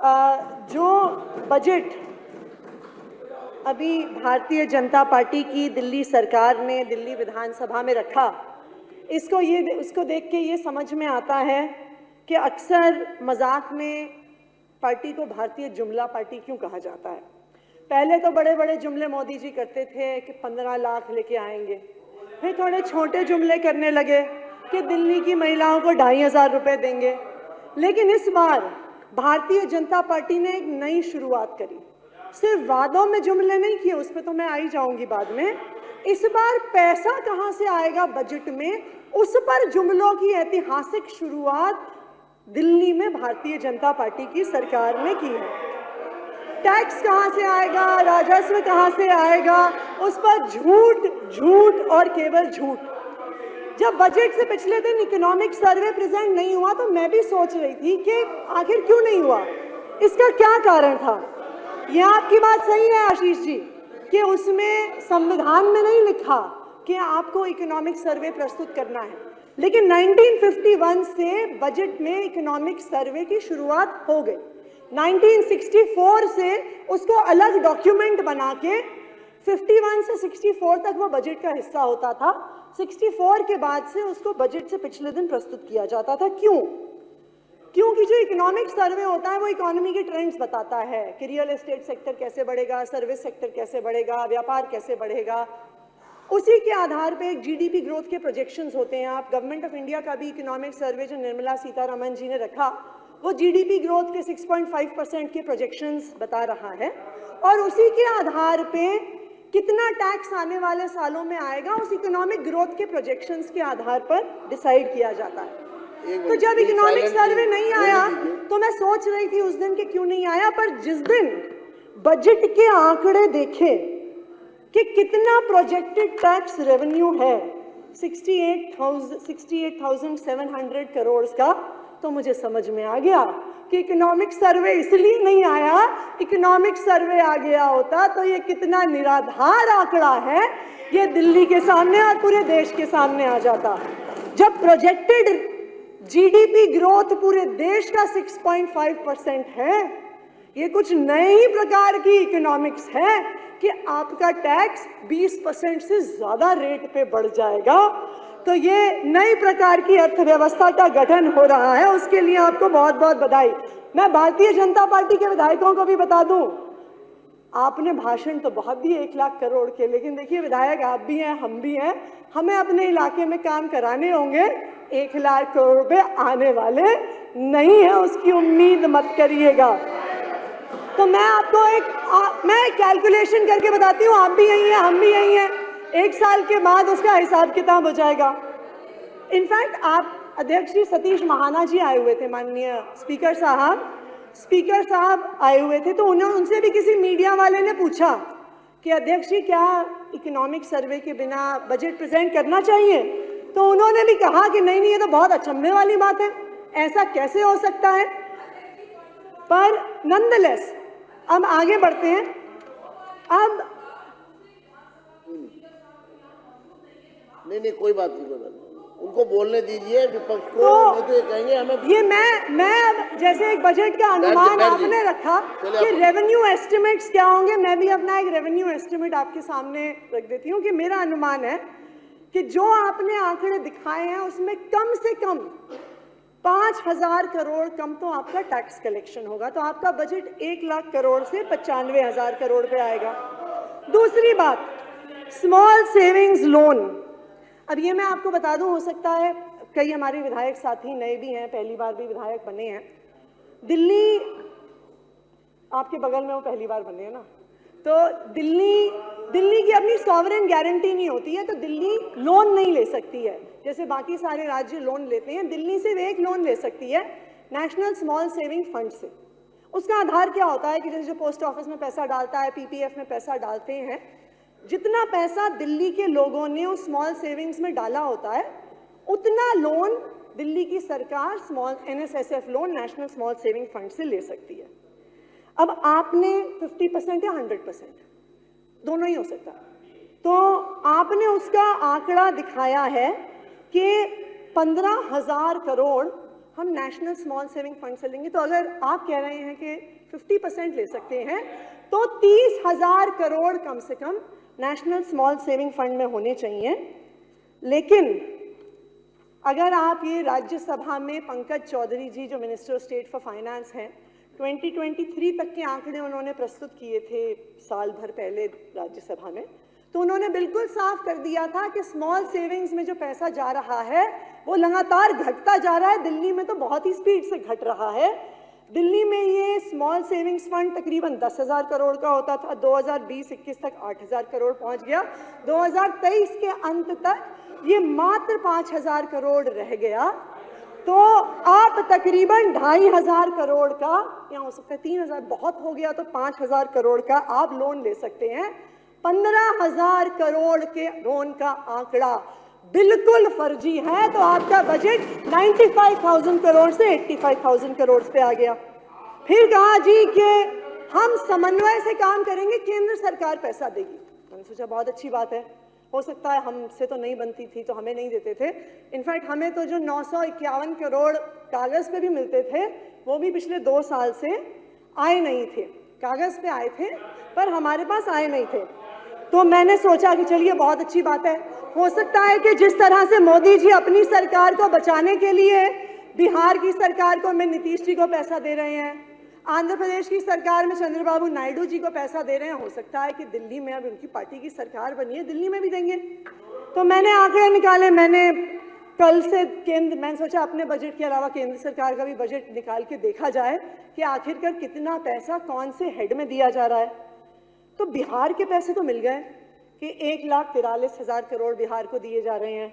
जो बजट अभी भारतीय जनता पार्टी की दिल्ली सरकार ने दिल्ली विधानसभा में रखा, इसको देख के ये समझ में आता है कि अक्सर मजाक में पार्टी को भारतीय जुमला पार्टी क्यों कहा जाता है। पहले तो बड़े बड़े जुमले मोदी जी करते थे कि 15 लाख लेके आएंगे, फिर थोड़े छोटे जुमले करने लगे कि दिल्ली की महिलाओं को 2,500 रुपये देंगे। लेकिन इस बार भारतीय जनता पार्टी ने एक नई शुरुआत करी। सिर्फ वादों में जुमले नहीं किए, उस पर तो मैं आई जाऊंगी बाद में। इस बार पैसा कहां से आएगा बजट में, उस पर जुमलों की ऐतिहासिक शुरुआत दिल्ली में भारतीय जनता पार्टी की सरकार ने की है। टैक्स कहां से आएगा, राजस्व कहां से आएगा, उस पर झूठ और केवल झूठ। जब बजट से पिछले दिन इकोनॉमिक सर्वे प्रेजेंट नहीं हुआ तो मैं भी सोच रही थी कि आखिर क्यों नहीं हुआ, इसका क्या कारण था। यह आपकी बात सही है आशीष जी कि उसमें संविधान में नहीं लिखा कि आपको इकोनॉमिक सर्वे प्रस्तुत करना है, लेकिन 1951 से बजट में इकोनॉमिक सर्वे की शुरुआत हो गई। 1964 से उसको अलग डॉक्यूमेंट बना के 51 से 64 तक वो बजट का हिस्सा होता था। 64 के बाद से उसको बजट से पिछले दिन प्रस्तुत किया जाता था। क्योंकि जो इकोनॉमिक सर्वे होता है वो इकोनॉमी के ट्रेंड्स बताता है कि रियल एस्टेट सेक्टर कैसे बढ़ेगा, सर्विस सेक्टर कैसे बढ़ेगा, व्यापार कैसे बढ़ेगा। उसी के आधार पे एक जीडीपी ग्रोथ के प्रोजेक्शंस होते हैं। आप गवर्नमेंट ऑफ इंडिया का भी इकोनॉमिक सर्वे जो निर्मला सीतारमण जी ने रखा, वो जीडीपी ग्रोथ के 6.5% के प्रोजेक्शंस बता रहा है, और उसी के आधार पे कितना टैक्स आने वाले सालों में आएगा उस इकोनॉमिक ग्रोथ के प्रोजेक्शंस के आधार पर डिसाइड किया जाता है। तो जब इकोनॉमिक सर्वे नहीं आया तो मैं सोच रही थी उस दिन कि क्यों नहीं आया, पर जिस दिन बजट के आंकड़े देखे कि कितना प्रोजेक्टेड टैक्स रेवेन्यू है 68,700 करोड़ का, तो मुझे समझ में आ गया कि इकोनॉमिक सर्वे इसलिए नहीं आया। इकोनॉमिक सर्वे आ गया होता तो ये कितना निराधार आंकड़ा है ये दिल्ली के सामने और पूरे देश के सामने आ जाता। जब प्रोजेक्टेड जीडीपी ग्रोथ पूरे देश का 6.5% है, ये कुछ नए ही प्रकार की इकोनॉमिक्स है कि आपका टैक्स 20% से ज्यादा रेट पे बढ़ जाएगा। तो ये नई प्रकार की अर्थव्यवस्था का गठन हो रहा है, उसके लिए आपको बहुत बहुत बधाई। मैं भारतीय जनता पार्टी के विधायकों को भी बता दूं, आपने भाषण तो बहुत दिए 1 लाख करोड़ के, लेकिन देखिए विधायक आप भी हैं, हम भी हैं, हमें अपने इलाके में काम कराने होंगे। 1 लाख करोड़ रुपए आने वाले नहीं है, उसकी उम्मीद मत करिएगा। तो मैं आपको मैं कैलकुलेशन करके बताती हूँ, आप भी यही हैं, हम भी यही हैं। 1 साल के बाद उसका हिसाब किताब हो जाएगा। इनफैक्ट आप अध्यक्ष जी सतीश महाना जी आए हुए थे, माननीय स्पीकर साहब आए हुए थे, तो उनसे भी किसी मीडिया वाले ने पूछा कि अध्यक्ष जी क्या इकोनॉमिक सर्वे के बिना बजट प्रेजेंट करना चाहिए, तो उन्होंने भी कहा कि नहीं ये तो बहुत अचंभे वाली बात है, ऐसा कैसे हो सकता है। पर नॉनदलेस अब आगे बढ़ते हैं। अब नहीं कोई बात नहीं, उनको बोलने दीजिए विपक्ष को, नहीं तो ये कहेंगे हमें। ये मैं अब जैसे एक बजट का अनुमान आपने रखा कि रेवेन्यू एस्टिमेट्स क्या होंगे, मैं भी अपना एक रेवेन्यू एस्टिमेट आपके सामने रख देती हूँ कि मेरा अनुमान है कि जो आपने आंकड़े दिखाए हैं उसमें कम से कम 5,000 करोड़ कम तो आपका टैक्स कलेक्शन होगा। तो आपका बजट 1 लाख करोड़ से 95,000 करोड़ पे आएगा। दूसरी बात, स्मॉल सेविंग्स लोन। अब ये मैं आपको बता दूं, हो सकता है कई हमारे विधायक साथी नए भी हैं, पहली बार भी विधायक बने हैं। दिल्ली आपके बगल में वो पहली बार बने हैं ना, तो दिल्ली की अपनी सॉवरेन गारंटी नहीं होती है, तो दिल्ली लोन नहीं ले सकती है जैसे बाकी सारे राज्य लोन लेते हैं। दिल्ली सिर्फ एक लोन ले सकती है, नेशनल स्मॉल सेविंग फंड से। उसका आधार क्या होता है कि जैसे जो पोस्ट ऑफिस में पैसा डालता है, पीपीएफ में पैसा डालते हैं, जितना पैसा दिल्ली के लोगों ने उस स्मॉल सेविंग्स में डाला होता है उतना लोन दिल्ली की सरकार small NSSF loan, national small saving fund से ले सकती है। अब आपने 50% या 100% दोनों ही हो सकता, तो आपने उसका आंकड़ा दिखाया है कि 15,000 करोड़ हम नेशनल स्मॉल सेविंग फंड से लेंगे। तो अगर आप कह रहे हैं कि 50% ले सकते हैं तो 30,000 करोड़ कम से कम नेशनल स्मॉल सेविंग फंड में होने चाहिए। लेकिन अगर आप ये राज्यसभा में पंकज चौधरी जी जो minister of state for finance हैं, 2023 तक के आंकड़े उन्होंने प्रस्तुत किए थे साल भर पहले राज्यसभा में, तो उन्होंने बिल्कुल साफ कर दिया था कि स्मॉल सेविंग्स में जो पैसा जा रहा है वो लगातार घटता जा रहा है। दिल्ली में तो बहुत ही स्पीड से घट रहा है। दिल्ली में ये स्मॉल सेविंग्स फंड तकरीबन 10,000 करोड़ का होता था, 2020-21 तक 8,000 करोड़ पहुंच गया, 2023 के अंत तक ये मात्र 5,000 करोड़ रह गया। तो आप तकरीबन 2,500 करोड़ का, या हो सकता है 3,000 बहुत हो गया, तो 5,000 करोड़ का आप लोन ले सकते हैं। 15,000 करोड़ के लोन का आंकड़ा बिल्कुल फर्जी है। तो आपका बजट 95,000 करोड़ से 85,000 करोड़ पे आ गया। फिर कहा जी कि हम समन्वय से काम करेंगे, केंद्र सरकार पैसा देगी। मैंने सोचा बहुत अच्छी बात है, हो सकता है हमसे तो नहीं बनती थी तो हमें नहीं देते थे। इनफैक्ट हमें तो जो 951 करोड़ कागज पे भी मिलते थे वो भी पिछले 2 साल से आए नहीं थे। कागज पे आए थे पर हमारे पास आए नहीं थे। तो मैंने सोचा कि चलिए बहुत अच्छी बात है, हो सकता है कि जिस तरह से मोदी जी अपनी सरकार को बचाने के लिए बिहार की सरकार को में नीतीश जी को पैसा दे रहे हैं, आंध्र प्रदेश की सरकार में चंद्रबाबू नायडू जी को पैसा दे रहे हैं, हो सकता है कि दिल्ली में अब उनकी पार्टी की सरकार बनी है, दिल्ली में भी देंगे। तो मैंने आंकड़े निकाले, मैंने कल से मैंने सोचा अपने बजट के अलावा केंद्र सरकार का भी बजट निकाल के देखा जाए कि आखिरकार कितना पैसा कौन से हेड में दिया जा रहा है। तो बिहार के पैसे तो मिल गए कि 1,43,000 करोड़ बिहार को दिए जा रहे हैं।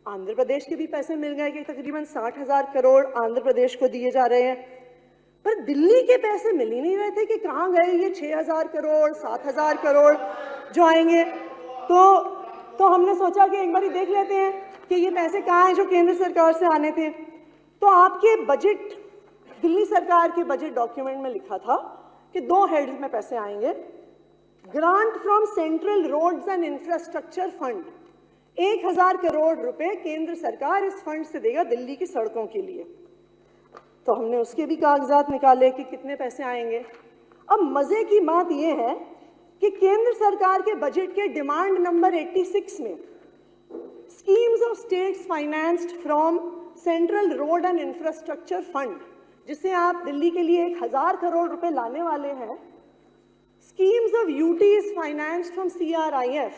आंध्र प्रदेश के भी पैसे मिल गए कि तकरीबन 60,000 करोड़ आंध्र प्रदेश को दिए जा रहे हैं। पर दिल्ली के पैसे मिल ही नहीं रहे थे कि कहाँ गए ये 6,000 करोड़ 7,000 करोड़ जो आएंगे। तो हमने सोचा कि एक बार ही देख लेते हैं कि ये पैसे कहाँ हैं जो केंद्र सरकार से आने थे। तो आपके बजट, दिल्ली सरकार के बजट डॉक्यूमेंट में लिखा था कि 2 हेड्स में पैसे आएंगे। Grant from central roads and infrastructure fund, 1,000 crore रुपए केंद्र सरकार इस फंड से देगा दिल्ली की सड़कों के लिए। तो हमने उसके भी कागजात निकाले कि कितने पैसे आएंगे। अब मजे की बात यह है कि केंद्र सरकार के बजट के डिमांड नंबर 86 में schemes of states financed from central road and infrastructure fund, जिसे आप दिल्ली के लिए 1,000 करोड़ रुपए लाने वाले हैं, schemes of UTs financed from CRIF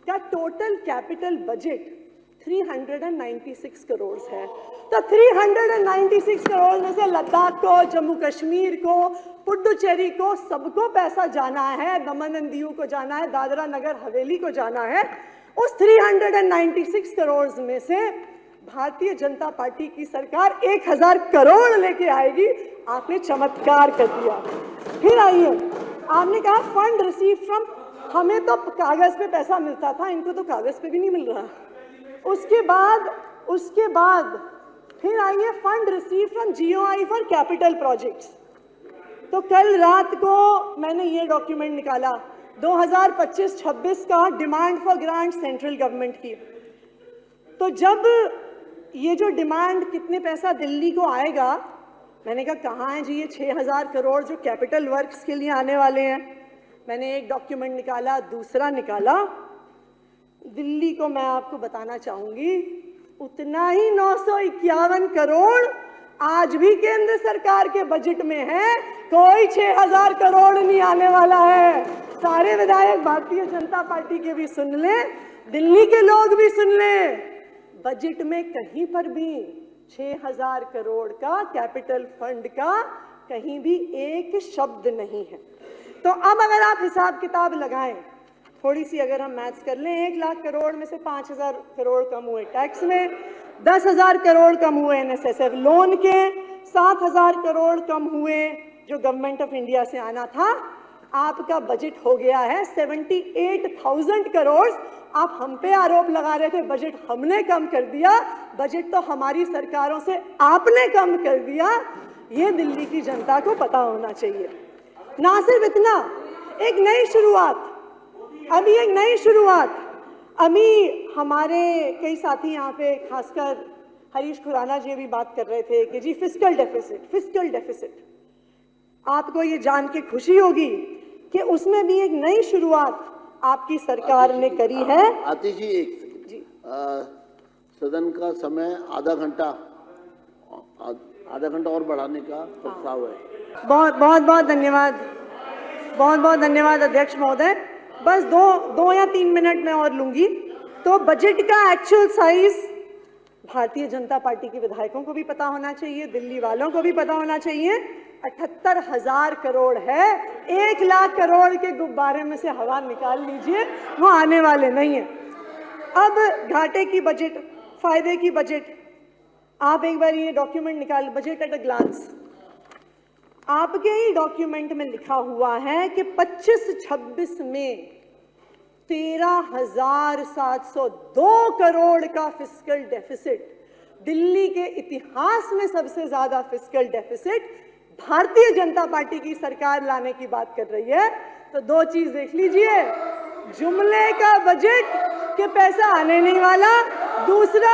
का टोटल कैपिटल बजट 396 करोड़ है। तो 396 करोड़ में से लद्दाख को, जम्मू कश्मीर को, पुडुचेरी को, सबको पैसा जाना है, दमन एंड दीव को जाना है, दादरा नगर हवेली को जाना है। उस 396 करोड़ में से भारतीय जनता पार्टी की सरकार 1,000 करोड़ लेके आएगी। आपने चमत्कार कर दिया। फिर आइए, आपने कहा फंड रिसीव फ्रॉम, हमें तो कागज पे पैसा मिलता था, इनको तो कागज पे भी नहीं मिल रहा। उसके बाद फिर आइए fund receive from GOI for capital projects. तो कल रात को मैंने ये डॉक्यूमेंट निकाला 2025-26 का demand for grant central government की। तो जब ये जो डिमांड कितने पैसा दिल्ली को आएगा, मैंने कहा कहाँ है जी ये 6,000 करोड़ जो कैपिटल वर्क्स के लिए आने वाले हैं। मैंने एक डॉक्यूमेंट निकाला, दूसरा निकाला, दिल्ली को मैं आपको बताना चाहूंगी उतना ही 951 करोड़ आज भी केंद्र सरकार के बजट में है। कोई 6,000 करोड़ नहीं आने वाला है। सारे विधायक भारतीय जनता पार्टी के भी सुन लें, दिल्ली के लोग भी सुन लें, बजट में कहीं पर भी 6,000 करोड़ का कैपिटल फंड का कहीं भी एक शब्द नहीं है। तो अब अगर आप हिसाब किताब लगाएं, थोड़ी सी अगर हम मैथ्स कर लें, 1,00,000 करोड़ में से 5,000 करोड़ कम हुए टैक्स में, 10,000 करोड़ कम हुए NSSF लोन के, 7,000 करोड़ कम हुए जो गवर्नमेंट ऑफ इंडिया से आना था, आपका बजट हो गया है 78,000 करोड़। आप हम पे आरोप लगा रहे थे बजट हमने कम कर दिया, बजट तो हमारी सरकारों से आपने कम कर दिया। ये दिल्ली की जनता को पता होना चाहिए। ना सिर्फ इतना, एक नई शुरुआत, अभी एक नई शुरुआत, अभी हमारे कई साथी यहाँ पे, खासकर हरीश खुराना जी भी बात कर रहे थे कि जी फिस्कल डेफिसिट। आपको ये जान के खुशी होगी कि उसमें भी एक नई शुरुआत आपकी सरकार ने करी है। आतिश जी, एक सेकंड जी, सदन का समय आधा घंटा और बढ़ाने का प्रस्ताव है। बहुत धन्यवाद अध्यक्ष महोदय। बस दो या 3 मिनट में और लूंगी। तो बजट का actual size Bharatiya Janata party के विधायकों को भी पता होना चाहिए, दिल्ली वालों को भी पता होना चाहिए। 78,000 करोड़ है। 1 लाख करोड़ के गुब्बारे में से हवा निकाल लीजिए, वो आने वाले नहीं है। अब घाटे की बजट, फायदे की बजट, आप एक बार ये डॉक्यूमेंट निकाल, बजट एट अ ग्लांस। आपके ही डॉक्यूमेंट में लिखा हुआ है कि 25-26 में 13,702 करोड़ का फिस्कल डेफिसिट, दिल्ली के इतिहास में सबसे ज्यादा fiscal deficit Bharatiya Janata party की सरकार लाने की बात कर रही है। तो 2 चीज देख लीजिए, जुमले का बजट के पैसा आने नहीं वाला, दूसरा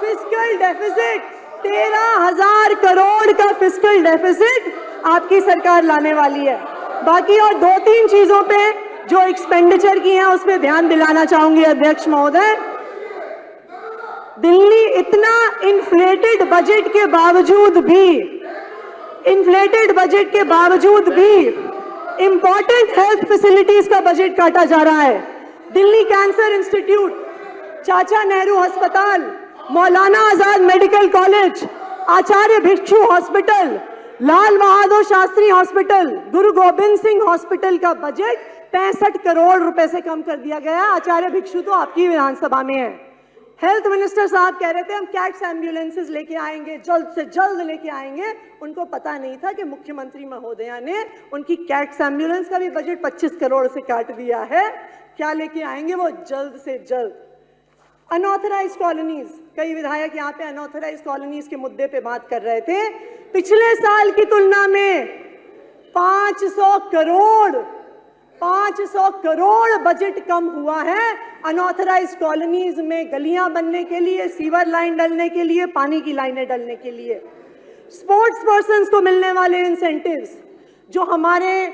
फिस्कल डेफिसिट 13,000 करोड़ का फिस्कल डेफिसिट आपकी सरकार लाने वाली है। बाकी और 2-3 चीजों पे जो एक्सपेंडिचर की है उस पर ध्यान दिलाना चाहूंगी अध्यक्ष महोदय। दिल्ली इतना इन्फ्लेटेड बजट के बावजूद भी इंपॉर्टेंट हेल्थ फैसिलिटीज का बजट काटा जा रहा है। दिल्ली कैंसर इंस्टीट्यूट, चाचा नेहरू अस्पताल, मौलाना आजाद मेडिकल कॉलेज, आचार्य भिक्षु hospital, Lal Bahadur Shastri hospital, Guru Gobind Singh hospital का बजट 65 करोड़ रुपए से कम कर दिया गया। आचार्य भिक्षु तो आपकी विधानसभा में है। हेल्थ मिनिस्टर साहब कह रहे थे हम कैट्स एम्बुलेंसेज लेके आएंगे, जल्द से जल्द लेके आएंगे। उनको पता नहीं था कि मुख्यमंत्री महोदया ने उनकी कैट्स एम्बुलेंस का भी बजट 25 करोड़ से काट दिया है। क्या लेके आएंगे वो जल्द से जल्द। अनऑथराइज कॉलोनीज, कई विधायक यहाँ पे अनऑथराइज कॉलोनीज के मुद्दे पे बात कर रहे थे। पिछले साल की तुलना में 500 करोड़ बजट कम हुआ है अनऑथराइज कॉलोनीज में, गलियां बनने के लिए, सीवर लाइन डलने के लिए, पानी की लाइनें डलने के लिए। स्पोर्ट्स पर्सन्स को मिलने वाले इंसेंटिव्स, जो हमारे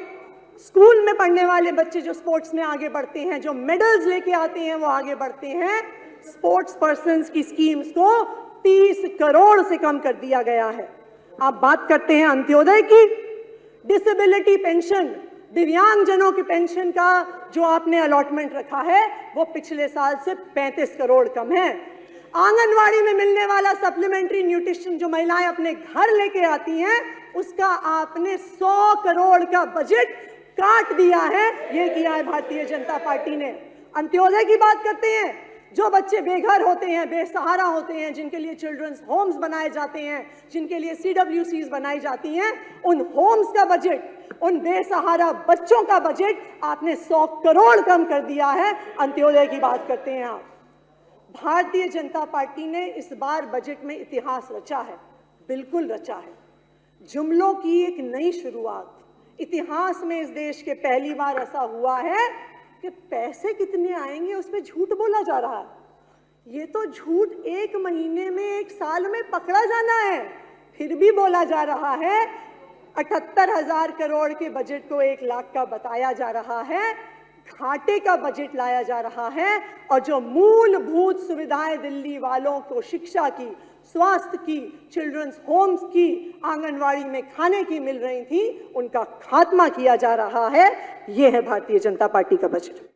स्कूल में पढ़ने वाले बच्चे जो स्पोर्ट्स में आगे बढ़ते हैं, जो मेडल्स लेके आते हैं, वो आगे बढ़ते हैं, स्पोर्ट्स पर्सन्स की स्कीम्स को 30 करोड़ से कम कर दिया गया है। आप बात करते हैं अंत्योदय की, डिसेबिलिटी पेंशन, दिव्यांगजनों की पेंशन का जो आपने अलॉटमेंट रखा है वो पिछले साल से 35 करोड़ कम है। आंगनवाड़ी में मिलने वाला सप्लीमेंट्री न्यूट्रिशन जो महिलाएं अपने घर लेके आती हैं, उसका आपने 100 करोड़ का बजट काट दिया है। ये किया है भारतीय जनता पार्टी ने। अंत्योदय की बात करते हैं, जो बच्चे बेघर होते हैं, बेसहारा होते हैं, जिनके लिए चिल्ड्रंस होम्स बनाए जाते हैं, जिनके लिए CWCs बनाई जाती हैं, उन होम्स का बजट, उन बेसहारा बच्चों का बजट आपने 100 करोड़ कम कर दिया है। अंत्योदय की बात करते हैं आप। भारतीय जनता पार्टी ने इस बार बजट में इतिहास रचा है, बिल्कुल रचा है। जुमलों की एक नई शुरुआत। इतिहास में इस देश के पहली बार ऐसा हुआ है कि पैसे कितने आएंगे उस पर झूठ बोला जा रहा है। ये तो झूठ 1 महीने में, 1 साल में पकड़ा जाना है, फिर भी बोला जा रहा है। 78,000 करोड़ के बजट को 1 लाख का बताया जा रहा है, घाटे का बजट लाया जा रहा है, और जो मूलभूत सुविधाएं दिल्ली वालों को शिक्षा की, स्वास्थ्य की, चिल्ड्रंस होम्स की, आंगनवाड़ी में खाने की मिल रही थी, उनका खात्मा किया जा रहा है। यह है भारतीय जनता पार्टी का बजट।